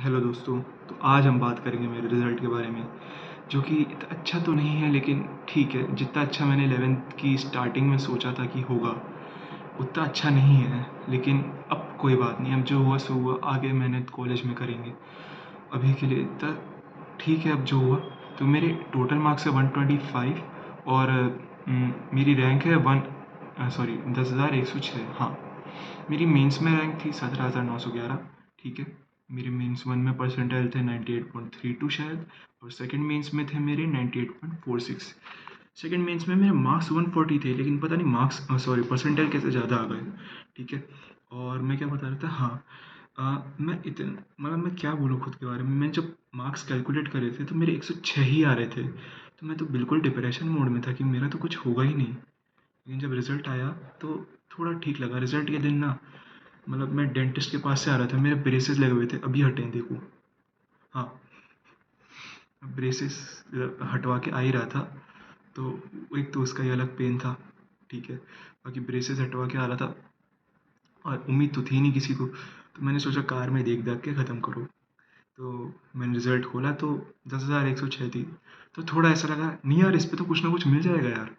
Hello दोस्तों। तो आज हम बात करेंगे मेरे रिज़ल्ट के बारे में, जो कि इतना अच्छा तो नहीं है लेकिन ठीक है। जितना अच्छा मैंने 11th की स्टार्टिंग में सोचा था कि होगा, उतना अच्छा नहीं है। लेकिन अब कोई बात नहीं, अब जो हुआ सो हुआ, आगे मेहनत कॉलेज में करेंगे। अभी के लिए इतना ठीक है। अब जो हुआ, तो मेरे टोटल मार्क्स है 125 और मेरी रैंक है 10,106। हाँ, मेरी मेंस में रैंक थी 17,911। ठीक है। मेरे मेंस वन में परसेंटाइल थे 98.32 शायद, और सेकंड मेंस में थे मेरे 98.46। सेकंड मेंस में मेरे मार्क्स 140 थे, लेकिन पता नहीं मार्क्स परसेंटाइल कैसे ज़्यादा आ गए। ठीक है। और मैं क्या बता रहा था, हाँ, मैं इतने मतलब मैं क्या बोलूँ खुद के बारे में। मैं जब मार्क्स कैलकुलेट करे थे तो मेरे 106 ही आ रहे थे, तो मैं तो बिल्कुल डिप्रेशन मोड में था कि मेरा तो कुछ होगा ही नहीं। लेकिन जब रिज़ल्ट आया तो थोड़ा ठीक लगा। रिज़ल्ट के दिन ना, मतलब मैं डेंटिस्ट के पास से आ रहा था, मेरे ब्रेसेस लगे हुए थे, अभी हटे हैं देखो। हाँ, ब्रेसेस हटवा के आ ही रहा था, तो एक तो उसका ही अलग पेन था। ठीक है। बाकी ब्रेसेस हटवा के आ रहा था, और उम्मीद तो थी नहीं किसी को, तो मैंने सोचा कार में देख देख के ख़त्म करो। तो मैंने रिज़ल्ट खोला तो 10,106 थी। तो थोड़ा ऐसा लगा, नहीं यार, इस पे तो कुछ ना कुछ मिल जाएगा यार।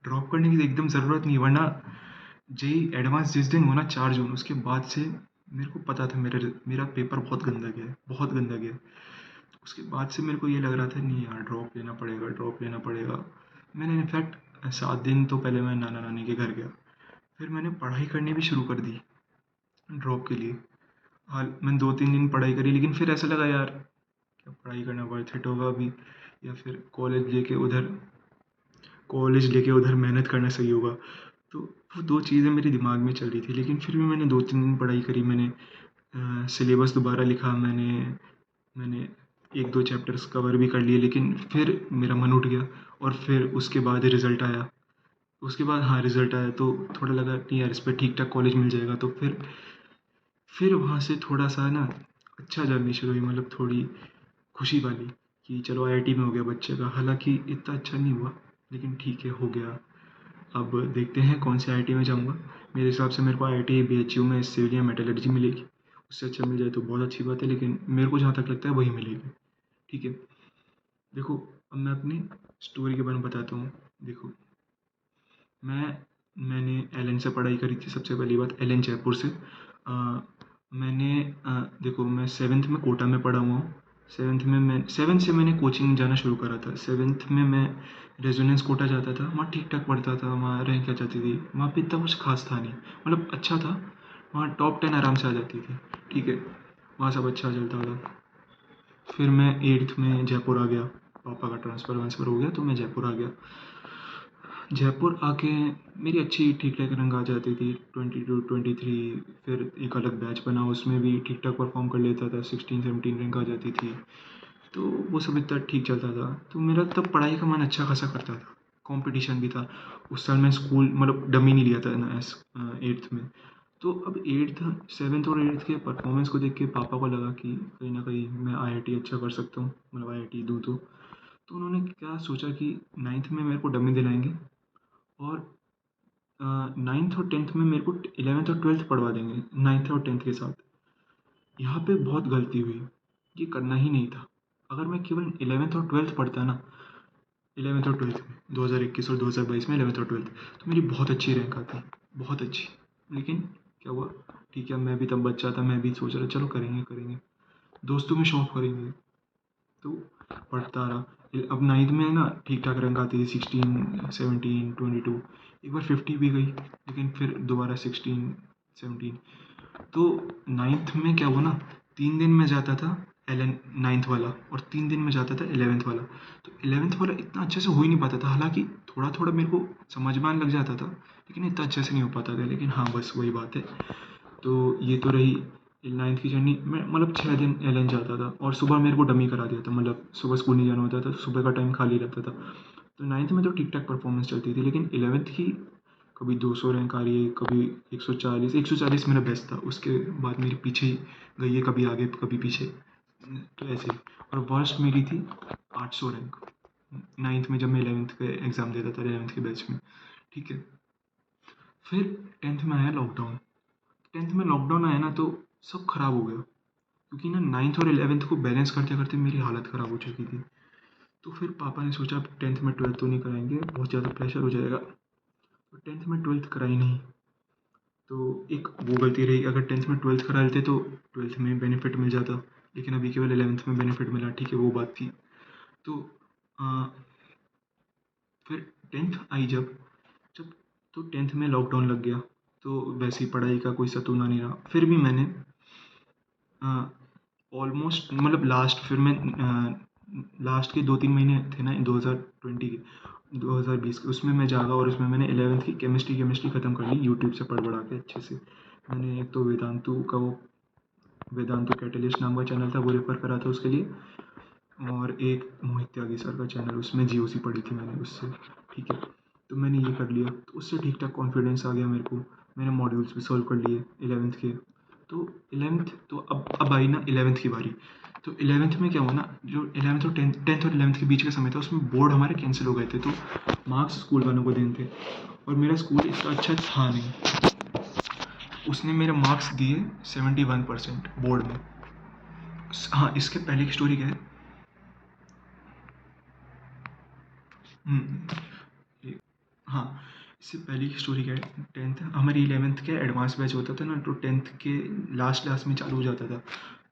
ड्रॉप करने की एकदम ज़रूरत नहीं, वरना जेई एडवांस जिस दिन होना 4 जून, उसके बाद से मेरे को पता था मेरा पेपर बहुत गंदा गया है, बहुत गंदा गया है। उसके बाद से मेरे को ये लग रहा था, नहीं यार, ड्रॉप लेना पड़ेगा, ड्रॉप लेना पड़ेगा। मैंने इनफैक्ट 7 दिन तो पहले मैं नाना नानी के घर गया, फिर मैंने पढ़ाई करनी भी शुरू कर दी ड्रॉप के लिए। हाल मैंने 2-3 दिन पढ़ाई करी, लेकिन फिर ऐसा लगा यार, क्या पढ़ाई करना वर्थ इट होगा अभी, या फिर कॉलेज लेके उधर मेहनत करना सही होगा। तो वो दो चीज़ें मेरे दिमाग में चल रही थी, लेकिन फिर भी मैंने 2-3 दिन पढ़ाई करी। मैंने सिलेबस दोबारा लिखा, मैंने 1-2 चैप्टर्स कवर भी कर लिए, लेकिन फिर मेरा मन उठ गया। और फिर उसके बाद रिज़ल्ट आया। उसके बाद हाँ, रिज़ल्ट आया तो थोड़ा लगा कि यार, इस पे ठीक ठाक कॉलेज मिल जाएगा। तो फिर वहाँ से थोड़ा सा ना अच्छा जर्नी शुरू हुई, मतलब थोड़ी खुशी वाली, कि चलो आईआईटी में हो गया बच्चे का। हालांकि इतना अच्छा नहीं हुआ, लेकिन ठीक है, हो गया। अब देखते हैं कौन से आईआईटी में जाऊंगा। मेरे हिसाब से मेरे को आईआईटी बीएचयू में सिविल या मेटलर्जी मिलेगी। उससे अच्छा मिल जाए तो बहुत अच्छी बात है, लेकिन मेरे को जहाँ तक लगता है वही मिलेगी। ठीक है। देखो, अब मैं अपनी स्टोरी के बारे में बताता हूँ। देखो, मैंने एलएन से पढ़ाई करी थी। सबसे पहली बात, एलएन जयपुर से। मैंने देखो, मैं सेवन्थ में कोटा में पढ़ा हुआ हूँ। सेवन्थ से मैंने कोचिंग जाना शुरू करा था। सेवन्थ में मैं रेजोनेंस कोटा जाता था, वहाँ ठीक ठाक पढ़ता था, वहाँ रैंक आ जाती थी। वहाँ पे इतना कुछ खास था नहीं, मतलब अच्छा था। वहाँ टॉप 10 आराम से आ जाती थी। ठीक है। वहाँ सब अच्छा चलता था। फिर मैं 8th में जयपुर आ गया। पापा का ट्रांसफ़र वांसफ़र हो गया तो मैं जयपुर आ गया। जयपुर आके मेरी अच्छी ठीक ठाक रैंक आ जाती थी, 22 23। फिर एक अलग बैच बना, उसमें भी ठीक ठाक परफॉर्म कर लेता था, 16 17 रैंक आ जाती थी। तो वो सब इतना ठीक चलता था। तो मेरा तब पढ़ाई का मन अच्छा खासा करता था। कंपटीशन भी था। उस साल मैं स्कूल मतलब डमी नहीं लिया था ना, 8th में। तो अब 7th और 8th के परफॉर्मेंस को देख के पापा को लगा कि कहीं ना कहीं मैं आईआईटी अच्छा कर सकता हूँ, मतलब आईआईटी दूँ तो उन्होंने क्या सोचा कि 9th में मेरे को डमी दिलाएंगे, और 9th और 10th में मेरे को 11th और 12th पढ़वा देंगे 9th और 10th के साथ। यहाँ पे बहुत गलती हुई, ये करना ही नहीं था। अगर मैं केवल 11th और 12th पढ़ता ना, 11th और 12th में 2021 और 2022 में 11th और 12th, तो मेरी बहुत अच्छी रैंक आती, बहुत अच्छी। लेकिन क्या हुआ, ठीक है, मैं भी तब बच्चा था, मैं भी सोच रहा चलो करेंगे करेंगे, दोस्तों में शौक करेंगे। तो पढ़ता रहा। अब 9th में ना ठीक ठाक रैंक आती थी, 16 17 22। एक बार 50 भी गई, लेकिन फिर दोबारा 16 17। तो 9th में क्या हुआ ना, 3 दिन में जाता था एलेवन 9th वाला, और 3 दिन में जाता था 11th वाला। तो 11th वाला इतना अच्छे से हो ही नहीं पाता था, हालांकि थोड़ा थोड़ा मेरे को समझ में आने लग जाता था, लेकिन इतना अच्छे से नहीं हो पाता था। लेकिन हाँ, बस वही बात है। तो ये तो रही 9th की जर्नी। मैं मतलब 6 दिन एलन जाता था, और सुबह मेरे को डमी करा दिया था, मतलब सुबह स्कूल नहीं जाना होता था, तो सुबह का टाइम खाली रहता था। तो 9th में तो ठीक ठाक परफॉर्मेंस चलती थी, लेकिन 11th की कभी 200 रैंक आ रही है, कभी 140 मेरा बेस्ट था। उसके बाद मेरी पीछे ही गई है, कभी आगे कभी पीछे, तो ऐसे ही। और वर्स्ट मेरी थी 800 रैंक 9th में, जब मैं 11th के एग्ज़ाम देता था 11th के बैच में। ठीक है। फिर 10th में आया लॉकडाउन। 10th में लॉकडाउन आया ना, तो सब खराब हो गया। क्योंकि ना 9th और 11th को बैलेंस करते-करते मेरी हालत ख़राब हो चुकी थी। तो फिर पापा ने सोचा अब 10th में 12th तो नहीं कराएँगे, बहुत ज़्यादा प्रेशर हो जाएगा। तो 10th में 12th कराई नहीं। तो एक वो गलती रही, अगर 10th में 12th करा लेते तो 12th में बेनिफिट मिल जाता, लेकिन अभी केवल 11th में बेनिफिट मिला, ठीक है वो बात थी। तो अ, फिर 10th आई जब जब तो 10th में लॉकडाउन लग गया, तो वैसे ही पढ़ाई का कोई सतूना नहीं रहा। फिर भी मैंने ऑलमोस्ट मतलब लास्ट के 2-3 महीने थे ना 2020 के, 2020 के, उसमें मैं जागा और उसमें मैंने 11th की केमिस्ट्री ख़त्म कर ली यूट्यूब से पढ़ पढ़ा के अच्छे से। मैंने एक तो वेदांतु कैटलिस्ट नाम का चैनल था, वो रेफ़र करा था उसके लिए, और एक मोहित त्यागी सर का चैनल, उसमें जीओसी पढ़ी थी मैंने उससे, ठीक है। तो मैंने ये कर लिया, तो उससे ठीक ठाक कॉन्फिडेंस आ गया मेरे को। मैंने मॉड्यूल्स भी सॉल्व कर लिए 11th के। तो 11th तो अब आई ना 11th की बारी। तो 11th में क्या हुआ ना, जो 11th और 10th और 11th के बीच का समय था, उसमें बोर्ड हमारे कैंसिल हो गए थे, तो मार्क्स स्कूल वालों को देने थे, और मेरा स्कूल इतना अच्छा था नहीं। उसने मेरे मार्क्स दिए 71% बोर्ड में। हाँ, इसके पहले की स्टोरी क्या है। हम्म, हाँ, इससे पहले की स्टोरी क्या है, 10th हमारी 11th के एडवांस बैच होता था ना, तो 10th के लास्ट लास्ट में चालू हो जाता था।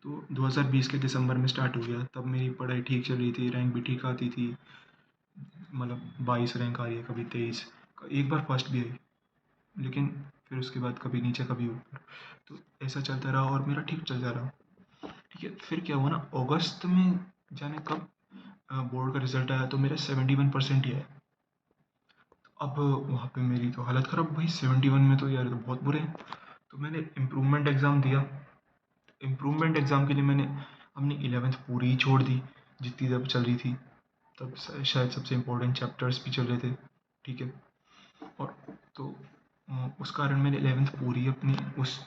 तो 2020 के दिसंबर में स्टार्ट हो गया, तब मेरी पढ़ाई ठीक चल रही थी, रैंक भी ठीक आती थी, मतलब 22 रैंक आ रही है, कभी 23, एक बार फर्स्ट भी आई, लेकिन फिर उसके बाद कभी नीचे कभी ऊपर। तो ऐसा चलता रहा और मेरा ठीक चलता रहा, ठीक है। फिर क्या हुआ ना, अगस्त में जाने कब बोर्ड का रिजल्ट आया, तो मेरा 71% ही आया। अब वहाँ पे मेरी तो हालत ख़राब, भाई 71 में तो यार, ये तो बहुत बुरे हैं। तो मैंने इम्प्रूवमेंट एग्ज़ाम दिया। इम्प्रूवमेंट एग्ज़ाम के लिए मैंने अपनी 11th पूरी ही छोड़ दी, जितनी तब चल रही थी। तब शायद सबसे इम्पोर्टेंट चैप्टर्स भी चल रहे थे, ठीक है। और तो उस कारण मैंने 11th पूरी अपनी उस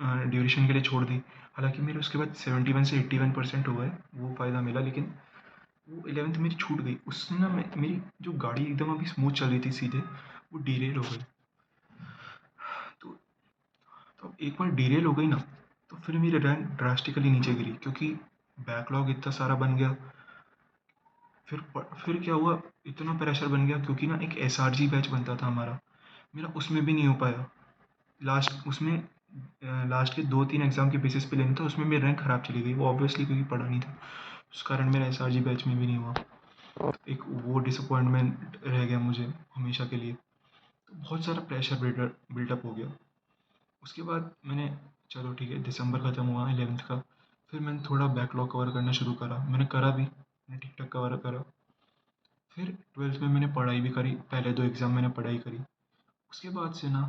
ड्यूरेशन के लिए छोड़ दी। हालांकि मेरे उसके बाद 71 से 81% हो गए, वो फ़ायदा मिला, लेकिन वो 11th मेरी छूट गई। उससे ना मेरी जो गाड़ी एकदम अभी स्मूथ चल रही थी सीधे, वो डीरेल हो गई। तो अब एक बार डीरेल हो गई ना, तो फिर मेरी रैंक ड्रास्टिकली नीचे गिरी, क्योंकि बैकलॉग इतना सारा बन गया। फिर क्या हुआ, इतना प्रेशर बन गया, क्योंकि ना एक एसआरजी बैच बनता था हमारा, मेरा उसमें भी नहीं हो पाया। लास्ट के 2-3 एग्ज़ाम के बेसिस पे लेना था, उसमें मेरी रैंक ख़राब चली गई, वो ऑब्वियसली क्योंकि पढ़ा नहीं था। उस कारण मेरा एसआरजी बैच में भी नहीं हुआ। एक वो डिसअपॉइंटमेंट रह गया मुझे हमेशा के लिए। तो बहुत सारा प्रेशर बिल्डअप हो गया। उसके बाद मैंने, चलो ठीक है, दिसंबर ख़त्म हुआ 11th का, फिर मैंने थोड़ा बैकलॉग कवर करना शुरू करा, मैंने करा भी, मैंने ठीक ठाक कवर करा। फिर 12th में मैंने पढ़ाई भी करी, पहले 2 एग्ज़ाम मैंने पढ़ाई करी। उसके बाद से ना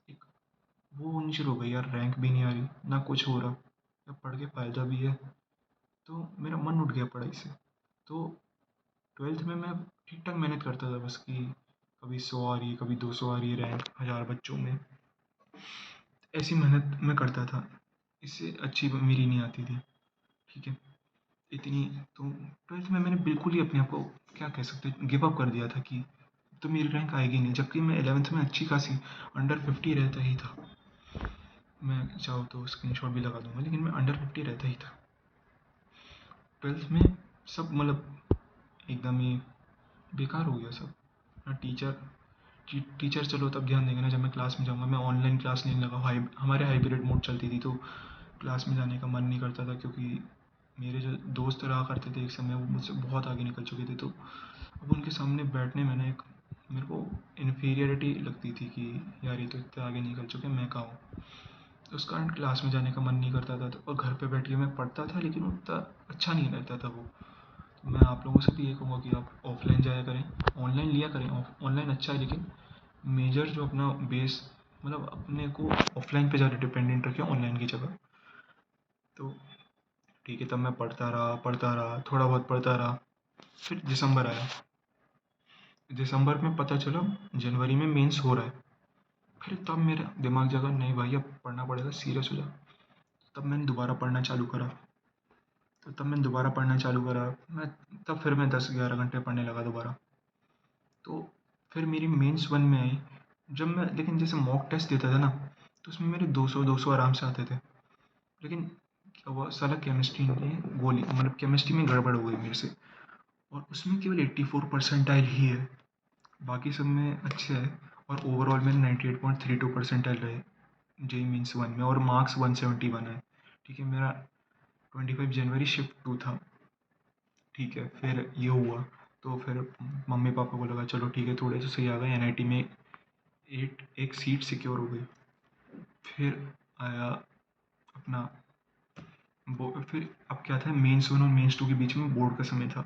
एक वो होनी शुरू हो गई यार, रैंक भी नहीं आ रही, ना कुछ हो रहा, या पढ़ के फ़ायदा भी है। तो मेरा मन उठ गया पढ़ाई से। तो 12th में मैं ठीक ठाक मेहनत करता था, बस कि कभी 100 आ रही है, कभी 200 आ रही है रैंक 1000 बच्चों में, ऐसी मेहनत मैं करता था। इससे अच्छी मेरी नहीं आती थी, ठीक है। इतनी तो 12th में मैंने बिल्कुल ही अपने आप को, क्या कह सकते हैं, गिव अप कर दिया था कि तो मेरी रैंक आएगी नहीं, जबकि मैं 11th में अच्छी खासी अंडर 50 रहता ही था। मैं चाहूँ तो स्क्रीनशॉट भी लगा दूंगा, लेकिन मैं अंडर 50 रहता ही था 12th में। सब मतलब एकदम ही बेकार हो गया सब ना। टीचर चलो तब ध्यान देंगे ना जब मैं क्लास में जाऊँगा। मैं ऑनलाइन क्लास लेने लगा, हमारे हाइब्रिड मोड चलती थी, तो क्लास में जाने का मन नहीं करता था, क्योंकि मेरे जो दोस्त रहा करते थे एक समय, वो मुझसे बहुत आगे निकल चुके थे। तो अब उनके सामने बैठने में ना एक मेरे को इन्फीरियरिटी लगती थी कि यार ये तो इतने आगे निकल चुके हैं, मैं कहाँ हूँ। तो उस कारण क्लास में जाने का मन नहीं करता था। तो और घर पे बैठ के मैं पढ़ता था, लेकिन उतना अच्छा नहीं रहता था वो। तो मैं आप लोगों से भी ये कहूँगा कि आप ऑफलाइन जाया करें, ऑनलाइन लिया करें। ऑनलाइन अच्छा है, लेकिन मेजर जो अपना बेस, मतलब अपने को ऑफलाइन पे ज़्यादा डिपेंडेंट रखें ऑनलाइन की जगह। तो ठीक है, तब मैं पढ़ता रहा, थोड़ा बहुत पढ़ता रहा। फिर दिसंबर आया, दिसंबर में पता चला जनवरी में मेंस हो रहा है। फिर तब मेरा दिमाग जगा, नहीं भाई अब पढ़ना पड़ेगा, सीरियस हो जा। तब मैंने दोबारा पढ़ना चालू करा। तो तब मैंने दोबारा पढ़ना चालू करा, मैं तब फिर मैं 10-11 घंटे पढ़ने लगा दोबारा। तो फिर मेरी मेंस 1 में आई, जब मैं लेकिन जैसे मॉक टेस्ट देता था ना, तो उसमें मेरे 200 200 आराम से आते थे। लेकिन तो वो साला केमिस्ट्री ने गोली मतलब केमिस्ट्री में गड़बड़ हो गई मेरे से, और उसमें केवल 84 परसेंटाइल ही है, बाकी सब में अच्छे है। और ओवरऑल मेरे 98.32 परसेंटाइल रहे जेई मीन्स वन में, और मार्क्स 171 है। ठीक है, मेरा 25 जनवरी शिफ्ट 2 था। ठीक है, फिर ये हुआ, तो फिर मम्मी पापा को लगा चलो ठीक है थोड़े से सही आ गए, एनआईटी में एक सीट सिक्योर हो गई। फिर आया अपना फिर अब क्या था, मेंस वन और मेंस टू के बीच में बोर्ड का समय था,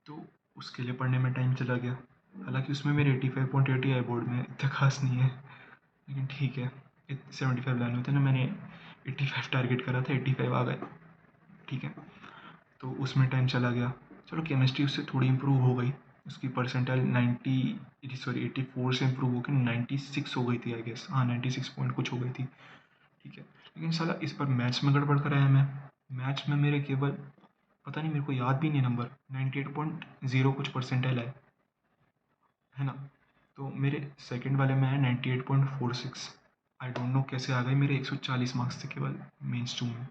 तो उसके लिए पढ़ने में टाइम चला गया। हालांकि उसमें मेरे 85.80 आए बोर्ड में, इतना खास नहीं है, लेकिन ठीक है। 75 लाने होते ना, मैंने 85 टारगेट करा था, 85 आ गए। ठीक है, तो उसमें टाइम चला गया। चलो केमिस्ट्री उससे थोड़ी इम्प्रूव हो गई, उसकी परसेंटाइल 84 से इम्प्रूव होकर 96 हो गई थी आई गेस, हाँ 96 पॉइंट कुछ हो गई थी। ठीक है, लेकिन साला इस पर मैथ्स में गड़बड़ कराया मैं। मैथ्स में मेरे केवल, पता नहीं, मेरे को याद भी नहीं नंबर, 98.0 कुछ परसेंटाइल है ना। तो मेरे सेकंड वाले में है 98.46। आई डोंट नो कैसे आ गए, मेरे 140 मार्क्स थे केवल मेंस टू में,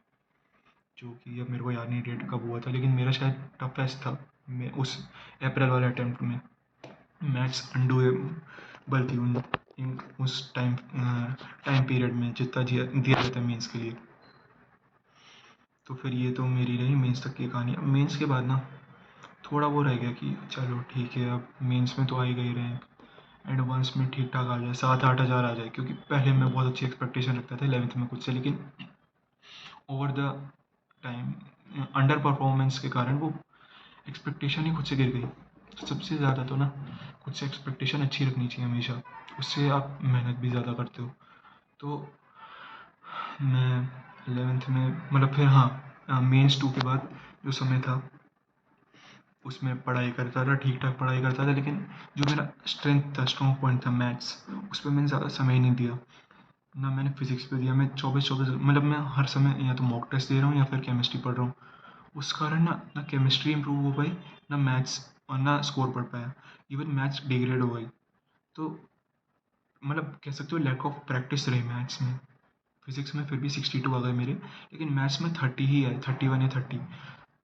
जो कि अब मेरे को याद नहीं डेट कब हुआ था, लेकिन मेरा शायद टफेस्ट था। मैं उस अप्रैल वाले अटैम्प्ट में मैथ्स अनडूएबल थी उस टाइम पीरियड में जितना दिया जाता है मेंस के लिए। तो फिर ये तो मेरी रही मेंस तक की कहानी। अब मेंस के बाद ना थोड़ा वो रह गया कि चलो ठीक है, अब मेंस में तो आ ही गई रैंक, एडवांस में ठीक ठाक आ जाए, 7-8 हज़ार आ जाए, क्योंकि पहले मैं बहुत अच्छी एक्सपेक्टेशन रखता था 11th में खुद से, लेकिन over the time under performance के कारण वो एक्सपेक्टेशन ही खुद से गिर गई। तो सबसे ज़्यादा तो ना खुद से एक्सपेक्टेशन अच्छी रखनी चाहिए हमेशा, उससे आप मेहनत भी ज़्यादा करते हो। तो मैं 11th में मतलब फिर हाँ मेंस टू के बाद जो समय था उसमें पढ़ाई करता था, ठीक ठाक पढ़ाई करता था, लेकिन जो मेरा स्ट्रेंथ था, स्ट्रॉन्ग पॉइंट था मैथ्स, उस पर मैंने ज़्यादा समय ही नहीं दिया। ना मैंने फिजिक्स पे दिया, मैं 24-24 मतलब मैं हर समय या तो मॉक टेस्ट दे रहा हूँ या फिर केमिस्ट्री पढ़ रहा हूँ। उस कारण ना ना केमिस्ट्री इंप्रूव हो पाई, ना मैथ्स, और ना स्कोर बढ़ पाया। इवन मैथ्स डिग्रेड हो गई। तो मतलब कह सकते हो लैक ऑफ प्रैक्टिस रही मैथ्स में। फिजिक्स में फिर भी 62 आ गए मेरे, लेकिन मैथ्स में 30 ही है, 31 या 30।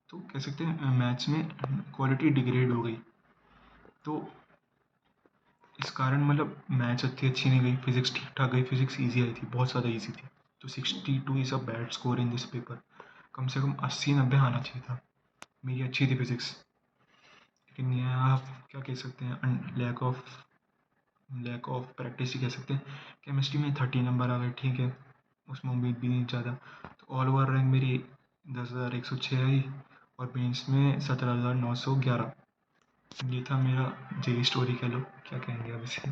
तो कह सकते हैं मैथ्स में क्वालिटी डिग्रेड हो गई। तो इस कारण मतलब मैथ्स इतनी अच्छी नहीं गई, फिजिक्स ठीक ठाक गई, फिजिक्स ईजी आई थी, बहुत ज़्यादा ईजी थी। तो 62 is a bad score in this paper. कम से कम 80-90 आना चाहिए था। मेरी अच्छी थी फिजिक्स, लेकिन ये आप क्या कह सकते हैं, लैक ऑफ प्रैक्टिस ही कह सकते हैं। केमिस्ट्री में 30 नंबर आ गए, ठीक है, उसमें उम्मीद भी नहीं ज़्यादा। तो ऑल ओवर रैंक मेरी 10,106 आई, और मेंस में 17,911। ये था मेरा जेई स्टोरी, कह लो क्या कहेंगे अब इसे।